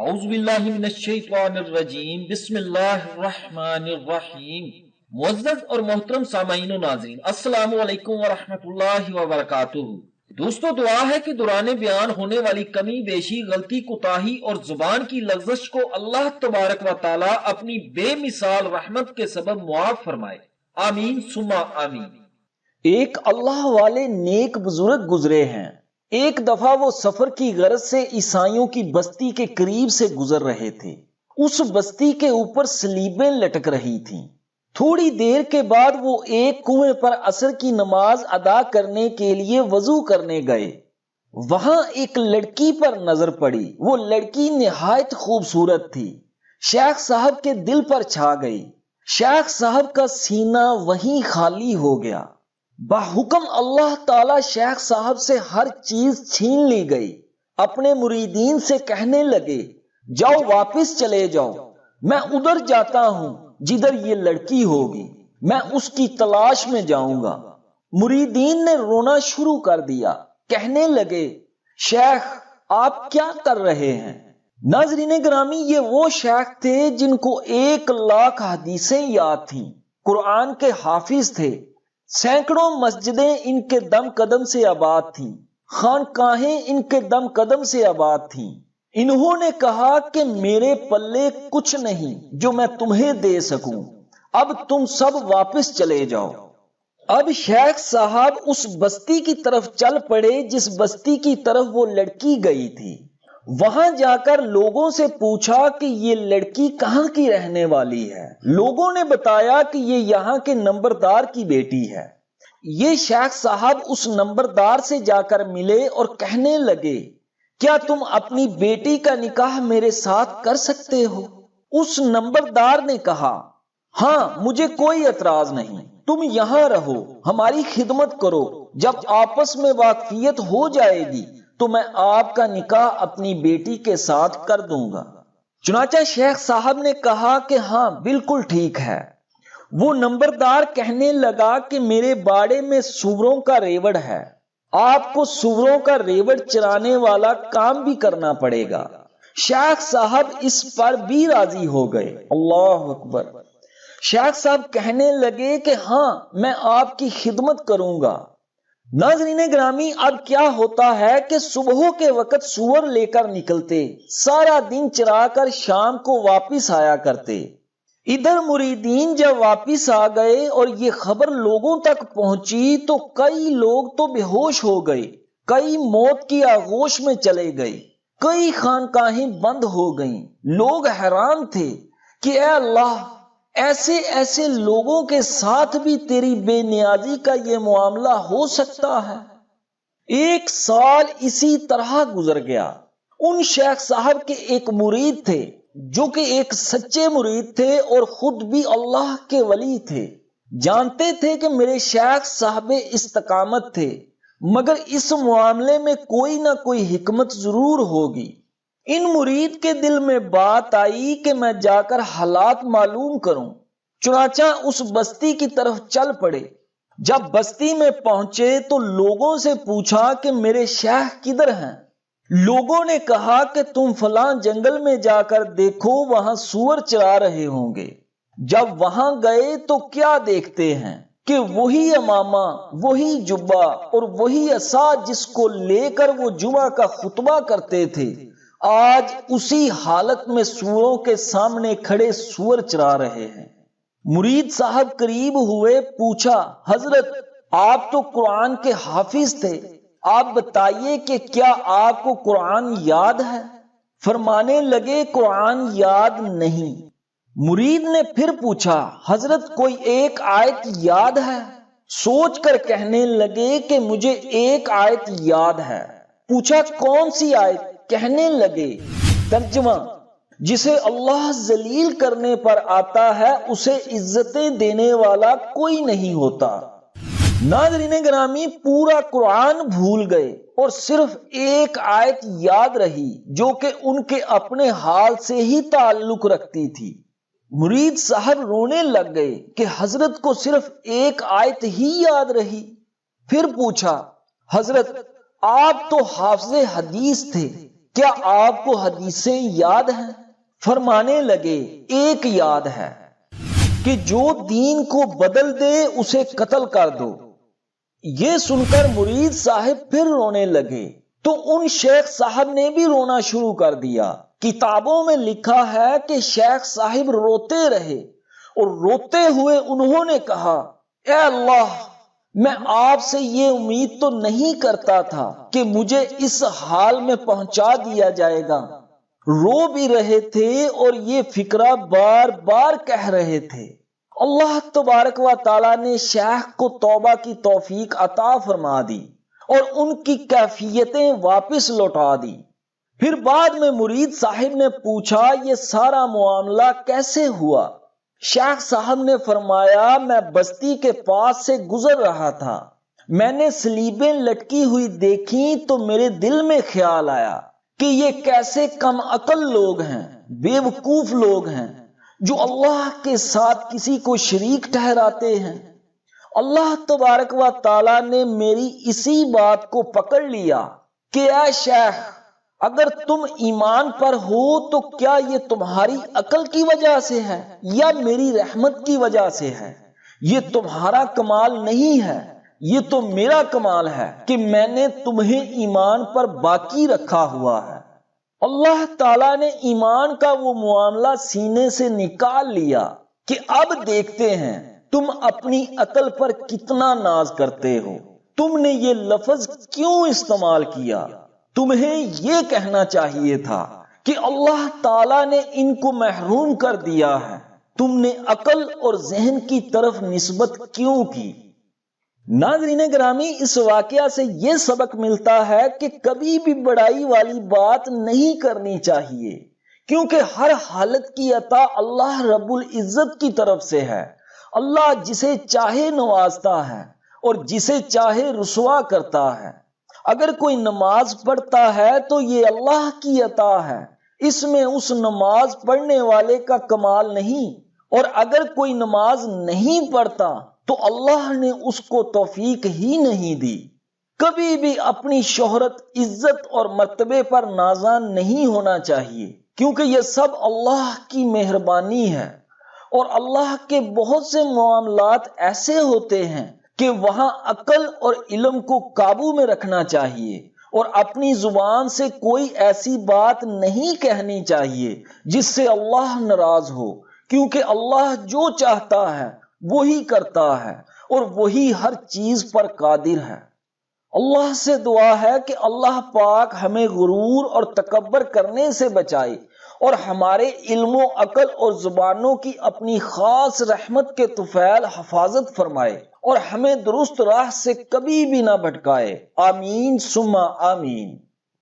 اعوذ باللہ من الشیطان الرجیم، بسم اللہ الرحمن الرحیم۔ معزز اور محترم سامعین و ناظرین، السلام علیکم ورحمۃ اللہ وبرکاتہ۔ دوستو، دعا ہے کہ دوران بیان ہونے والی کمی بیشی، غلطی، کوتاہی اور زبان کی لغزش کو اللہ تبارک و تعالی اپنی بے مثال رحمت کے سبب معاف فرمائے، آمین ثم آمین۔ ایک اللہ والے نیک بزرگ گزرے ہیں۔ ایک دفعہ وہ سفر کی غرض سے عیسائیوں کی بستی کے قریب سے گزر رہے تھے۔ اس بستی کے اوپر سلیبیں لٹک رہی تھیں۔ تھوڑی دیر کے بعد وہ ایک کنویں پر عصر کی نماز ادا کرنے کے لیے وضو کرنے گئے۔ وہاں ایک لڑکی پر نظر پڑی۔ وہ لڑکی نہایت خوبصورت تھی، شیخ صاحب کے دل پر چھا گئی۔ شیخ صاحب کا سینہ وہیں خالی ہو گیا۔ بحکم اللہ تعالی شیخ صاحب سے ہر چیز چھین لی گئی۔ اپنے مریدین سے کہنے لگے، جاؤ واپس چلے جاؤ، میں ادھر جاتا ہوں جدھر یہ لڑکی ہوگی، میں اس کی تلاش میں جاؤں گا۔ مریدین نے رونا شروع کر دیا، کہنے لگے، شیخ آپ کیا کر رہے ہیں؟ ناظرین گرامی، یہ وہ شیخ تھے جن کو 1,00,000 حدیثیں یاد تھیں، قرآن کے حافظ تھے، سینکڑوں مسجدیں ان کے دم قدم سے آباد تھیں، خانقاہیں ان کے دم قدم سے آباد تھیں۔ انہوں نے کہا کہ میرے پلے کچھ نہیں جو میں تمہیں دے سکوں، اب تم سب واپس چلے جاؤ۔ اب شیخ صاحب اس بستی کی طرف چل پڑے جس بستی کی طرف وہ لڑکی گئی تھی۔ وہاں جا کر لوگوں سے پوچھا کہ یہ لڑکی کہاں کی رہنے والی ہے۔ لوگوں نے بتایا کہ یہ یہاں کے نمبردار کی بیٹی ہے۔ یہ شیخ صاحب اس نمبردار سے جا کر ملے اور کہنے لگے، کیا تم اپنی بیٹی کا نکاح میرے ساتھ کر سکتے ہو؟ اس نمبردار نے کہا، ہاں مجھے کوئی اعتراض نہیں، تم یہاں رہو، ہماری خدمت کرو، جب آپس میں واقفیت ہو جائے گی تو میں آپ کا نکاح اپنی بیٹی کے ساتھ کر دوں گا۔ چنانچہ شیخ صاحب نے کہا کہ ہاں بالکل ٹھیک ہے۔ وہ نمبردار کہنے لگا کہ میرے باڑے میں سوروں کا ریوڑ ہے، آپ کو سوروں کا ریوڑ چرانے والا کام بھی کرنا پڑے گا۔ شیخ صاحب اس پر بھی راضی ہو گئے۔ اللہ اکبر۔ شیخ صاحب کہنے لگے کہ ہاں میں آپ کی خدمت کروں گا۔ ناظرین گرامی، اب کیا ہوتا ہے کہ صبح کے وقت سور لے کر نکلتے، سارا دن چرا کر شام کو واپس آیا کرتے۔ ادھر مریدین جب واپس آ گئے اور یہ خبر لوگوں تک پہنچی تو کئی لوگ تو بے ہوش ہو گئے، کئی موت کی آغوش میں چلے گئے، کئی خانقاہیں بند ہو گئیں۔ لوگ حیران تھے کہ اے اللہ، ایسے ایسے لوگوں کے ساتھ بھی تیری بے نیازی کا یہ معاملہ ہو سکتا ہے؟ 1 سال اسی طرح گزر گیا۔ ان شیخ صاحب کے ایک مرید تھے جو کہ ایک سچے مرید تھے اور خود بھی اللہ کے ولی تھے۔ جانتے تھے کہ میرے شیخ صاحب استقامت تھے، مگر اس معاملے میں کوئی نہ کوئی حکمت ضرور ہوگی۔ ان مرید کے دل میں بات آئی کہ میں جا کر حالات معلوم کروں۔ چنانچہ اس بستی کی طرف چل پڑے۔ جب بستی میں پہنچے تو لوگوں سے پوچھا کہ میرے شیخ کدھر ہیں؟ لوگوں نے کہا کہ تم فلاں جنگل میں جا کر دیکھو، وہاں سور چرا رہے ہوں گے۔ جب وہاں گئے تو کیا دیکھتے ہیں کہ وہی امامہ، وہی جبہ اور وہی عصا جس کو لے کر وہ جمعہ کا خطبہ کرتے تھے، آج اسی حالت میں سوروں کے سامنے کھڑے سور چرا رہے ہیں۔ مرید صاحب قریب ہوئے، پوچھا، حضرت آپ تو قرآن کے حافظ تھے، آپ بتائیے کہ کیا آپ کو قرآن یاد ہے؟ فرمانے لگے، قرآن یاد نہیں۔ مرید نے پھر پوچھا، حضرت کوئی ایک آیت یاد ہے؟ سوچ کر کہنے لگے کہ مجھے ایک آیت یاد ہے۔ پوچھا کون سی آیت؟ کہنے لگے، ترجمہ، جسے اللہ ذلیل کرنے پر آتا ہے اسے عزتیں دینے والا کوئی نہیں ہوتا۔ ناظرین گرامی، پورا قرآن بھول گئے اور صرف ایک آیت یاد رہی جو کہ ان کے اپنے حال سے ہی تعلق رکھتی تھی۔ مرید صاحب رونے لگ گئے کہ حضرت کو صرف ایک آیت ہی یاد رہی۔ پھر پوچھا، حضرت آپ تو حافظ حدیث تھے، کیا آپ کو حدیثیں یاد ہیں؟ فرمانے لگے ایک یاد ہے کہ جو دین کو بدل دے اسے قتل کر دو۔ یہ سن کر مرید صاحب پھر رونے لگے تو ان شیخ صاحب نے بھی رونا شروع کر دیا۔ کتابوں میں لکھا ہے کہ شیخ صاحب روتے رہے اور روتے ہوئے انہوں نے کہا، اے اللہ، میں آپ سے یہ امید تو نہیں کرتا تھا کہ مجھے اس حال میں پہنچا دیا جائے گا۔ رو بھی رہے تھے اور یہ فکرہ بار بار کہہ رہے تھے۔ اللہ تبارک و تعالیٰ نے شیخ کو توبہ کی توفیق عطا فرما دی اور ان کی کیفیتیں واپس لوٹا دی۔ پھر بعد میں مرید صاحب نے پوچھا یہ سارا معاملہ کیسے ہوا؟ شیخ صاحب نے فرمایا، میں بستی کے پاس سے گزر رہا تھا، میں نے سلیبیں لٹکی ہوئی دیکھی تو میرے دل میں خیال آیا کہ یہ کیسے کم عقل لوگ ہیں، بے وقوف لوگ ہیں جو اللہ کے ساتھ کسی کو شریک ٹھہراتے ہیں۔ اللہ تبارک و تعالیٰ نے میری اسی بات کو پکڑ لیا کہ اے شیخ، اگر تم ایمان پر ہو تو کیا یہ تمہاری عقل کی وجہ سے ہے یا میری رحمت کی وجہ سے ہے؟ یہ تمہارا کمال نہیں ہے، یہ تو میرا کمال ہے کہ میں نے تمہیں ایمان پر باقی رکھا ہوا ہے۔ اللہ تعالیٰ نے ایمان کا وہ معاملہ سینے سے نکال لیا کہ اب دیکھتے ہیں تم اپنی عقل پر کتنا ناز کرتے ہو، تم نے یہ لفظ کیوں استعمال کیا؟ تمہیں یہ کہنا چاہیے تھا کہ اللہ تعالیٰ نے ان کو محروم کر دیا ہے، تم نے عقل اور ذہن کی طرف نسبت کیوں کی؟ ناظرین گرامی، اس واقعہ سے یہ سبق ملتا ہے کہ کبھی بھی بڑائی والی بات نہیں کرنی چاہیے، کیونکہ ہر حالت کی عطا اللہ رب العزت کی طرف سے ہے۔ اللہ جسے چاہے نوازتا ہے اور جسے چاہے رسوا کرتا ہے۔ اگر کوئی نماز پڑھتا ہے تو یہ اللہ کی عطا ہے، اس میں اس نماز پڑھنے والے کا کمال نہیں، اور اگر کوئی نماز نہیں پڑھتا تو اللہ نے اس کو توفیق ہی نہیں دی۔ کبھی بھی اپنی شہرت، عزت اور مرتبے پر نازاں نہیں ہونا چاہیے، کیونکہ یہ سب اللہ کی مہربانی ہے، اور اللہ کے بہت سے معاملات ایسے ہوتے ہیں کہ وہاں عقل اور علم کو قابو میں رکھنا چاہیے، اور اپنی زبان سے کوئی ایسی بات نہیں کہنی چاہیے جس سے اللہ ناراض ہو، کیونکہ اللہ جو چاہتا ہے وہی کرتا ہے اور وہی ہر چیز پر قادر ہے۔ اللہ سے دعا ہے کہ اللہ پاک ہمیں غرور اور تکبر کرنے سے بچائے اور ہمارے علم و عقل اور زبانوں کی اپنی خاص رحمت کے طفیل حفاظت فرمائے اور ہمیں درست راہ سے کبھی بھی نہ بھٹکائے۔ آمین ثم آمین۔